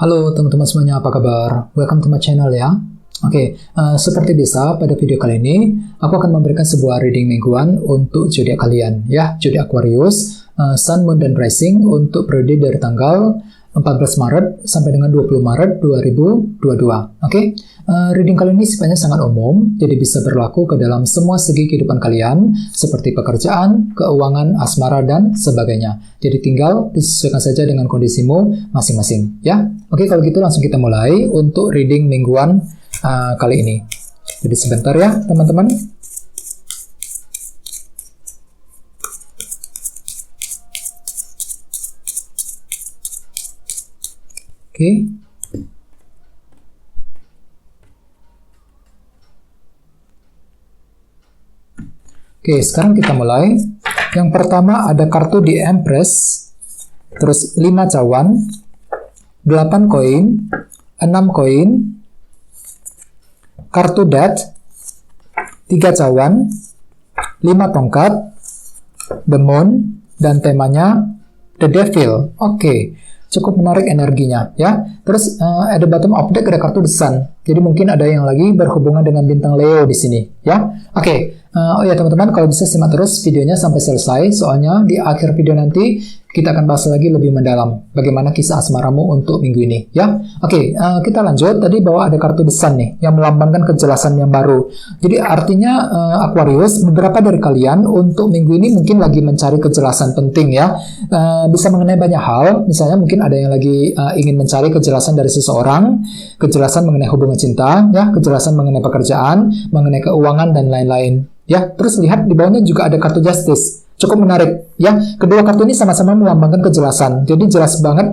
Halo teman-teman semuanya, apa kabar? Welcome to my channel ya. Seperti biasa pada video kali ini aku akan memberikan sebuah reading mingguan untuk zodiak kalian ya, zodiak Aquarius, Sun, Moon, dan Rising untuk periode dari tanggal 14 Maret sampai dengan 20 Maret 2022. Reading kali ini sifatnya sangat umum, jadi bisa berlaku ke dalam semua segi kehidupan kalian, seperti pekerjaan, keuangan, asmara, dan sebagainya. Jadi tinggal disesuaikan saja dengan kondisimu masing-masing ya. Kalau gitu langsung kita mulai untuk reading mingguan kali ini. Jadi sebentar ya teman-teman. Sekarang kita mulai. Yang pertama ada kartu The Empress, terus 5 cawan, 8 koin, 6 koin, kartu Death, 3 cawan, 5 tongkat, The Moon, dan temanya The Devil. Cukup menarik energinya ya. Terus at the bottom of deck ada kartu The Sun. Jadi mungkin ada yang lagi berhubungan dengan bintang Leo di sini ya. Teman-teman, kalau bisa simak terus videonya sampai selesai, soalnya di akhir video nanti kita akan bahas lagi lebih mendalam bagaimana kisah asmaramu untuk minggu ini ya. Kita lanjut. Tadi bahwa ada kartu The Sun nih yang melambangkan kejelasan yang baru. Jadi artinya Aquarius, beberapa dari kalian untuk minggu ini mungkin lagi mencari kejelasan penting ya. Bisa mengenai banyak hal. Misalnya mungkin ada yang lagi ingin mencari kejelasan dari seseorang, kejelasan mengenai hubungan cinta ya, kejelasan mengenai pekerjaan, mengenai keuangan, dan lain-lain ya. Terus lihat di bawahnya juga ada kartu Justice. Cukup menarik ya. Kedua kartu ini sama-sama melambangkan kejelasan. Jadi jelas banget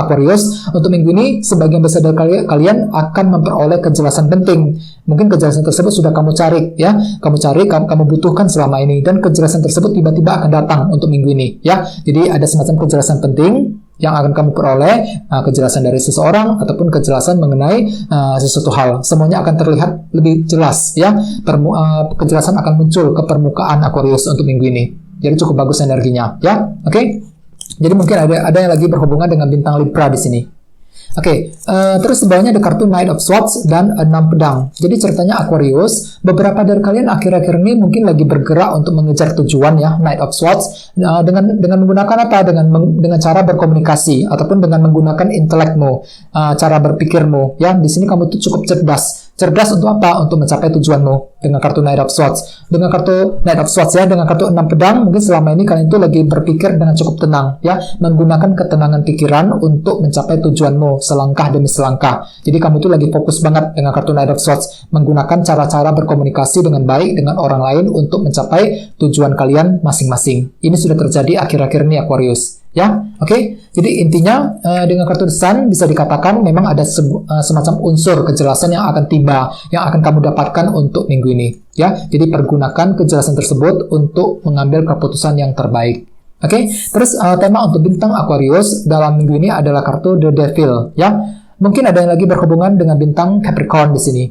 Aquarius untuk minggu ini sebagian besar dari kalian akan memperoleh kejelasan penting. Mungkin kejelasan tersebut sudah kamu cari ya. Kamu butuhkan selama ini, dan kejelasan tersebut tiba-tiba akan datang untuk minggu ini ya. Jadi ada semacam kejelasan penting yang akan kamu peroleh, kejelasan dari seseorang ataupun kejelasan mengenai sesuatu hal. Semuanya akan terlihat lebih jelas ya. Kejelasan akan muncul ke permukaan Aquarius untuk minggu ini. Jadi cukup bagus energinya ya. Jadi mungkin ada yang lagi berhubungan dengan bintang Libra di sini. Terus di bawahnya ada kartu Knight of Swords dan 6 pedang. Jadi ceritanya Aquarius, beberapa dari kalian akhir-akhir ini mungkin lagi bergerak untuk mengejar tujuan ya, Knight of Swords, dengan menggunakan apa? Dengan cara berkomunikasi ataupun dengan menggunakan intelekmu, cara berpikirmu ya. Di sini kamu tuh cukup cerdas. Cerdas untuk apa? Untuk mencapai tujuanmu dengan kartu Knight of Swords. Dengan kartu Knight of Swords ya, dengan kartu 6 pedang, mungkin selama ini kalian itu lagi berpikir dengan cukup tenang ya, menggunakan ketenangan pikiran untuk mencapai tujuanmu selangkah demi selangkah. Jadi kamu itu lagi fokus banget dengan kartu Knight of Swords, menggunakan cara-cara berkomunikasi dengan baik dengan orang lain untuk mencapai tujuan kalian masing-masing. Ini sudah terjadi akhir-akhir ini Aquarius ya. Jadi intinya dengan kartu The Sun bisa dikatakan memang ada semacam unsur kejelasan yang akan tiba, yang akan kamu dapatkan untuk minggu ini ya. Jadi pergunakan kejelasan tersebut untuk mengambil keputusan yang terbaik. Terus tema untuk bintang Aquarius dalam minggu ini adalah kartu The Devil ya. Mungkin ada yang lagi berhubungan dengan bintang Capricorn di sini.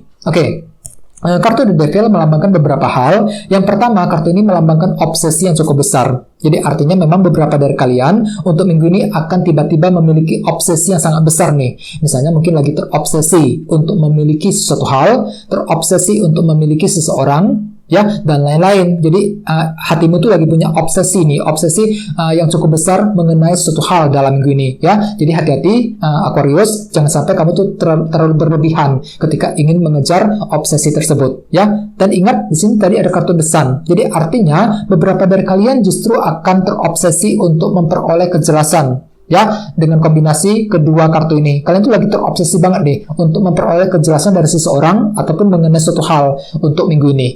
Kartu The Devil melambangkan beberapa hal. Yang pertama, kartu ini melambangkan obsesi yang cukup besar. Jadi artinya memang beberapa dari kalian untuk minggu ini akan tiba-tiba memiliki obsesi yang sangat besar nih. Misalnya mungkin lagi terobsesi untuk memiliki sesuatu hal, terobsesi untuk memiliki seseorang ya, dan lain-lain. Jadi hatimu tuh lagi punya obsesi nih, obsesi yang cukup besar mengenai suatu hal dalam minggu ini ya. Jadi hati-hati Aquarius, jangan sampai kamu tuh terlalu berlebihan ketika ingin mengejar obsesi tersebut ya. Dan ingat di sini tadi ada kartu The Sun. Jadi artinya beberapa dari kalian justru akan terobsesi untuk memperoleh kejelasan ya. Dengan kombinasi kedua kartu ini, kalian tuh lagi terobsesi banget nih untuk memperoleh kejelasan dari seseorang ataupun mengenai suatu hal untuk minggu ini.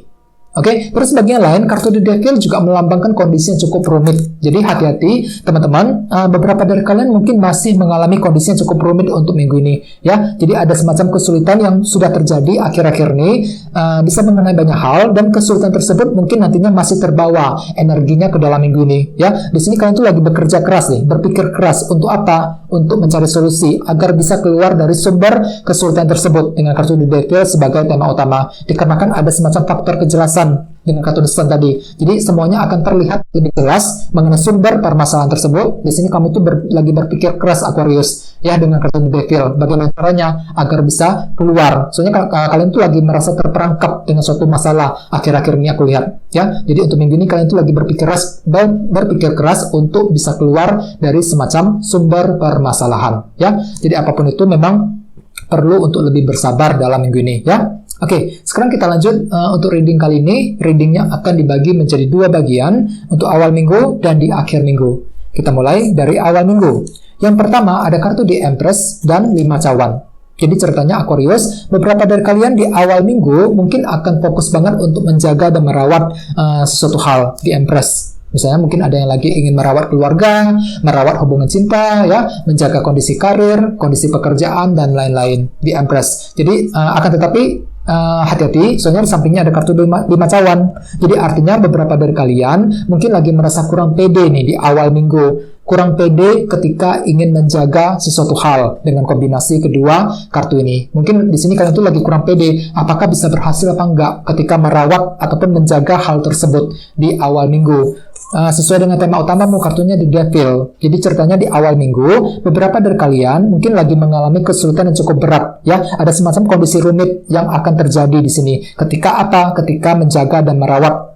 Terus bagian lain, kartu The Devil juga melambangkan kondisi yang cukup rumit. Jadi hati-hati teman-teman, beberapa dari kalian mungkin masih mengalami kondisi yang cukup rumit untuk minggu ini ya. Jadi ada semacam kesulitan yang sudah terjadi akhir-akhir ini, bisa mengenai banyak hal, dan kesulitan tersebut mungkin nantinya masih terbawa energinya ke dalam minggu ini ya. Di sini kalian tuh lagi bekerja keras nih, berpikir keras untuk apa? Untuk mencari solusi agar bisa keluar dari sumber kesulitan tersebut dengan kartu The Devil sebagai tema utama. Dikarenakan ada semacam faktor kejelasan dengan kartu The Sun tadi. Jadi semuanya akan terlihat lebih jelas mengenai sumber permasalahan tersebut. Di sini kamu itu lagi berpikir keras Aquarius ya dengan kartu The Devil. Bagaimana caranya agar bisa keluar? Soalnya kalian tuh lagi merasa terperangkap dengan suatu masalah akhir-akhir ini aku lihat ya. Jadi untuk minggu ini kalian tuh lagi berpikir keras untuk bisa keluar dari semacam sumber permasalahan ya. Jadi apapun itu memang perlu untuk lebih bersabar dalam minggu ini ya. Oke, sekarang kita lanjut untuk reading kali ini. Readingnya akan dibagi menjadi 2 bagian untuk awal minggu dan di akhir minggu. Kita mulai dari awal minggu. Yang pertama ada kartu The Empress dan 5 cawan. Jadi ceritanya Aquarius, beberapa dari kalian di awal minggu mungkin akan fokus banget untuk menjaga dan merawat sesuatu hal. The Empress. Misalnya mungkin ada yang lagi ingin merawat keluarga, merawat hubungan cinta, ya, menjaga kondisi karir, kondisi pekerjaan, dan lain-lain. The Empress. Jadi akan tetapi hati-hati, soalnya di sampingnya ada kartu 5 cawan. Jadi artinya beberapa dari kalian mungkin lagi merasa kurang pede nih di awal minggu. Kurang pede ketika ingin menjaga sesuatu hal dengan kombinasi kedua kartu ini. Mungkin di sini kalian tuh lagi kurang pede, apakah bisa berhasil apa enggak ketika merawat ataupun menjaga hal tersebut di awal minggu. Sesuai dengan tema utamamu, kartunya The Devil. Jadi ceritanya di awal minggu, beberapa dari kalian mungkin lagi mengalami kesulitan yang cukup berat, ya. Ada semacam kondisi rumit yang akan terjadi di sini. Ketika apa? Ketika menjaga dan merawat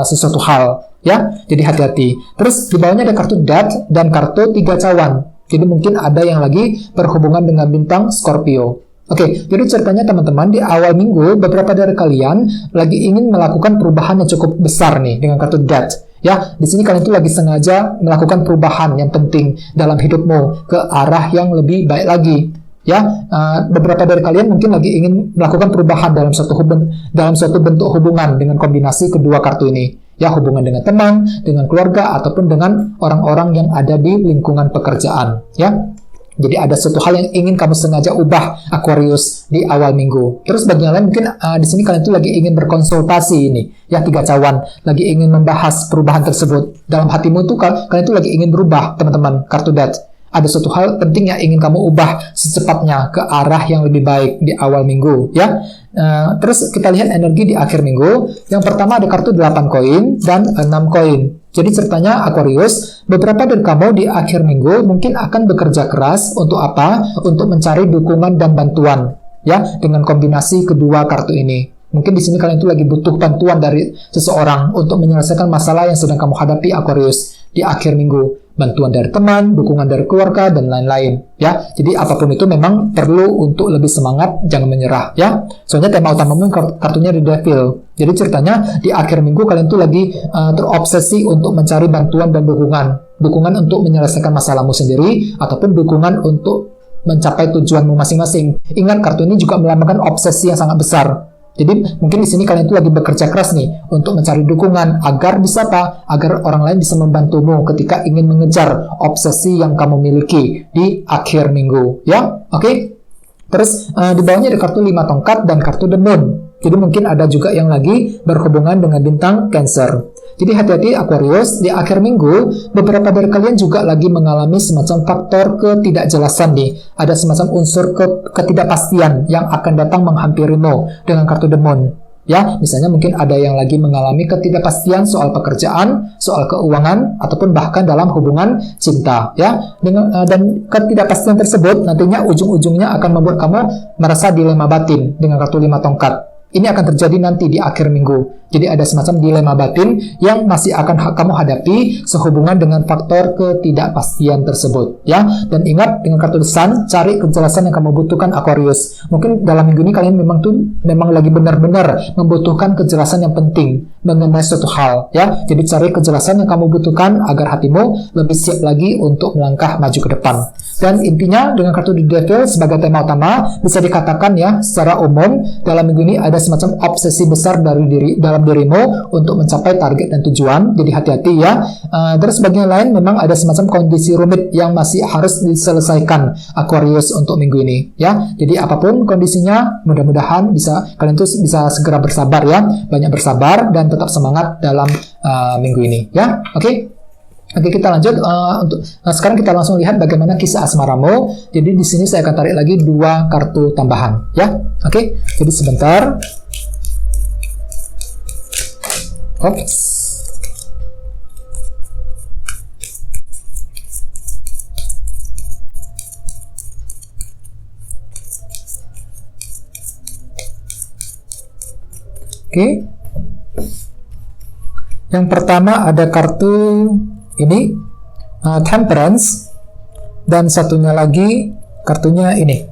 sesuatu hal, ya. Jadi hati-hati. Terus di bawahnya ada kartu Death dan kartu 3 cawan. Jadi mungkin ada yang lagi berhubungan dengan bintang Scorpio. Oke, jadi ceritanya teman-teman di awal minggu beberapa dari kalian lagi ingin melakukan perubahan yang cukup besar nih dengan kartu Death. Ya, di sini kalian tuh lagi sengaja melakukan perubahan yang penting dalam hidupmu ke arah yang lebih baik lagi. Ya, beberapa dari kalian mungkin lagi ingin melakukan perubahan dalam suatu bentuk hubungan dengan kombinasi kedua kartu ini. Ya, hubungan dengan teman, dengan keluarga, ataupun dengan orang-orang yang ada di lingkungan pekerjaan. Ya. Jadi ada suatu hal yang ingin kamu sengaja ubah Aquarius di awal minggu. Terus bagi yang lain mungkin di sini kalian tuh lagi ingin berkonsultasi ini, ya 3 cawan, lagi ingin membahas perubahan tersebut. Dalam hatimu tuh kalian tuh lagi ingin berubah, teman-teman, kartu Death. Ada suatu hal penting yang ingin kamu ubah secepatnya ke arah yang lebih baik di awal minggu, ya. Terus kita lihat energi di akhir minggu. Yang pertama ada kartu 8 koin dan 6 koin. Jadi ceritanya Aquarius, beberapa dari kamu di akhir minggu mungkin akan bekerja keras untuk apa? Untuk mencari dukungan dan bantuan, ya, dengan kombinasi kedua kartu ini. Mungkin di sini kalian tuh lagi butuh bantuan dari seseorang untuk menyelesaikan masalah yang sedang kamu hadapi Aquarius di akhir minggu. Bantuan dari teman, dukungan dari keluarga, dan lain-lain, ya. Jadi apapun itu memang perlu untuk lebih semangat, jangan menyerah, ya. Soalnya tema utamamu kartunya The Devil. Jadi ceritanya di akhir minggu kalian tuh lagi terobsesi untuk mencari bantuan dan dukungan untuk menyelesaikan masalahmu sendiri ataupun dukungan untuk mencapai tujuanmu masing-masing. Ingat, kartu ini juga melambangkan obsesi yang sangat besar. Jadi mungkin di sini kalian tuh lagi bekerja keras nih untuk mencari dukungan agar bisa apa? Agar orang lain bisa membantumu ketika ingin mengejar obsesi yang kamu miliki di akhir minggu, ya. Oke. Terus di bawahnya ada kartu 5 tongkat dan kartu The Moon. Jadi mungkin ada juga yang lagi berhubungan dengan bintang Cancer. Jadi hati-hati Aquarius, di akhir minggu beberapa dari kalian juga lagi mengalami semacam faktor ketidakjelasan nih. Ada semacam unsur ketidakpastian yang akan datang menghampirimu dengan kartu The Moon. Ya, misalnya mungkin ada yang lagi mengalami ketidakpastian soal pekerjaan, soal keuangan, ataupun bahkan dalam hubungan cinta, ya. Dan ketidakpastian tersebut nantinya ujung-ujungnya akan membuat kamu merasa dilema batin dengan kartu 5 tongkat. Ini akan terjadi nanti di akhir minggu. Jadi ada semacam dilema batin yang masih akan kamu hadapi sehubungan dengan faktor ketidakpastian tersebut, ya. Dan ingat, dengan kartu The Sun, cari kejelasan yang kamu butuhkan Aquarius. Mungkin dalam minggu ini kalian memang lagi benar-benar membutuhkan kejelasan yang penting mengenai suatu hal, ya. Jadi cari kejelasan yang kamu butuhkan agar hatimu lebih siap lagi untuk melangkah maju ke depan. Dan intinya dengan kartu The Devil sebagai tema utama bisa dikatakan, ya, secara umum dalam minggu ini ada semacam obsesi besar dalam dirimu untuk mencapai target dan tujuan. Jadi hati-hati, ya. Terus bagian lain memang ada semacam kondisi rumit yang masih harus diselesaikan Aquarius untuk minggu ini, ya. Jadi apapun kondisinya, mudah-mudahan kalian tuh bisa segera bersabar, ya. Banyak bersabar dan tetap semangat dalam minggu ini, ya. Oke, kita lanjut sekarang kita langsung lihat bagaimana kisah asmaramu. Jadi di sini saya akan tarik lagi 2 kartu tambahan, ya. Oke, jadi sebentar. Oops. Oke. Yang pertama ada kartu ini, Temperance, dan satunya lagi kartunya ini,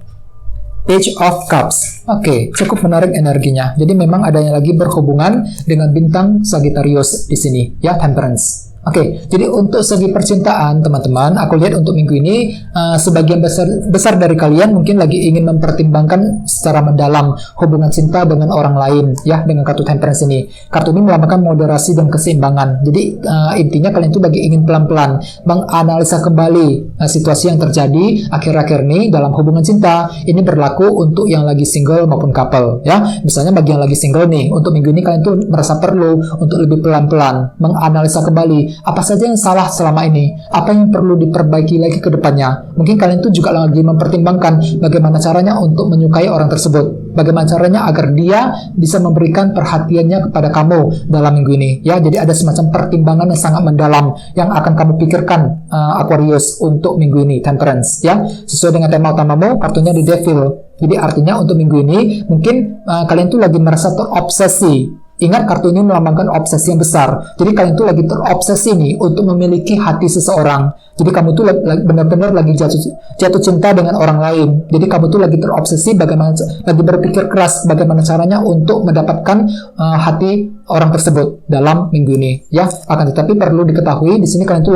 Page of Cups. Oke, cukup menarik energinya. Jadi memang adanya lagi berhubungan dengan bintang Sagittarius di sini, ya, Temperance. Oke, jadi untuk segi percintaan, teman-teman, aku lihat untuk minggu ini sebagian besar dari kalian mungkin lagi ingin mempertimbangkan secara mendalam hubungan cinta dengan orang lain, ya, dengan kartu Temperance ini. Kartu ini melambangkan moderasi dan keseimbangan. Jadi intinya kalian itu lagi ingin pelan-pelan menganalisa kembali situasi yang terjadi akhir-akhir ini dalam hubungan cinta. Ini berlaku untuk yang lagi single maupun couple, ya. Misalnya bagi yang lagi single nih, untuk minggu ini kalian tuh merasa perlu untuk lebih pelan-pelan menganalisa kembali apa saja yang salah selama ini, apa yang perlu diperbaiki lagi ke depannya. Mungkin kalian tuh juga lagi mempertimbangkan bagaimana caranya untuk menyukai orang tersebut, bagaimana caranya agar dia bisa memberikan perhatiannya kepada kamu dalam minggu ini, ya. Jadi ada semacam pertimbangan yang sangat mendalam yang akan kamu pikirkan, Aquarius, untuk minggu ini, Temperance, ya. Sesuai dengan tema utamamu, kartunya The Devil. Jadi artinya untuk minggu ini mungkin kalian tuh lagi merasa terobsesi. Ingat, kartu ini melambangkan obsesi yang besar. Jadi kalian tuh lagi terobsesi nih untuk memiliki hati seseorang. Jadi kamu tuh benar-benar lagi jatuh cinta dengan orang lain. Jadi kamu tuh lagi terobsesi lagi berpikir keras bagaimana caranya untuk mendapatkan hati orang tersebut dalam minggu ini, ya. Akan tetapi perlu diketahui di sini kalian tuh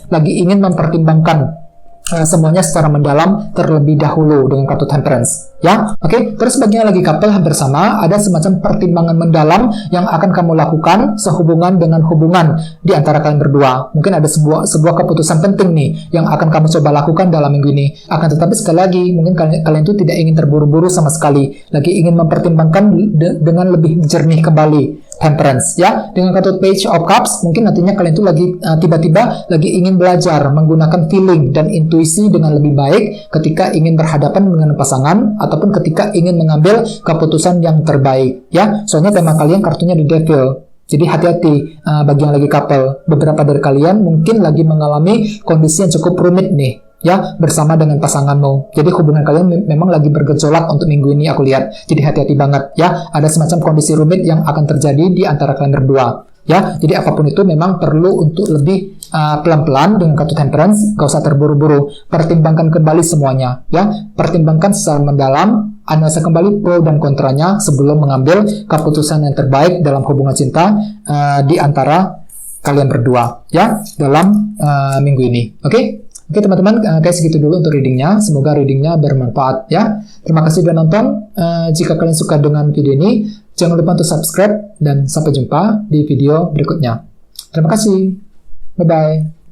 lagi ingin mempertimbangkan semuanya secara mendalam terlebih dahulu dengan kartu Temperance, ya. Oke, terus bagian lagi couple hampir sama, ada semacam pertimbangan mendalam yang akan kamu lakukan sehubungan dengan hubungan di antara kalian berdua. Mungkin ada sebuah keputusan penting nih yang akan kamu coba lakukan dalam minggu ini. Akan tetapi sekali lagi, mungkin kalian itu tidak ingin terburu-buru sama sekali, lagi ingin mempertimbangkan dengan lebih jernih kembali. Temperance, ya. Dengan kartu Page of Cups, mungkin nantinya kalian itu lagi tiba-tiba lagi ingin belajar menggunakan feeling dan intuisi dengan lebih baik ketika ingin berhadapan dengan pasangan ataupun ketika ingin mengambil keputusan yang terbaik, ya. Soalnya tema kalian kartunya The Devil. Jadi hati-hati bagi yang lagi couple. Beberapa dari kalian mungkin lagi mengalami kondisi yang cukup rumit nih, ya, bersama dengan pasanganmu. Jadi hubungan kalian memang lagi bergejolak untuk minggu ini, aku lihat. Jadi hati-hati banget, ya. Ada semacam kondisi rumit yang akan terjadi di antara kalian berdua, ya. Jadi apapun itu memang perlu untuk lebih pelan-pelan dengan kartu Temperance. Gak usah terburu-buru. Pertimbangkan kembali semuanya, ya. Pertimbangkan secara mendalam, analisa kembali pro dan kontranya sebelum mengambil keputusan yang terbaik dalam hubungan cinta di antara kalian berdua, ya, dalam minggu ini. Oke? Oke teman-teman, kayak segitu dulu untuk readingnya. Semoga readingnya bermanfaat, ya. Terima kasih sudah nonton. Jika kalian suka dengan video ini, jangan lupa untuk subscribe dan sampai jumpa di video berikutnya. Terima kasih. Bye-bye.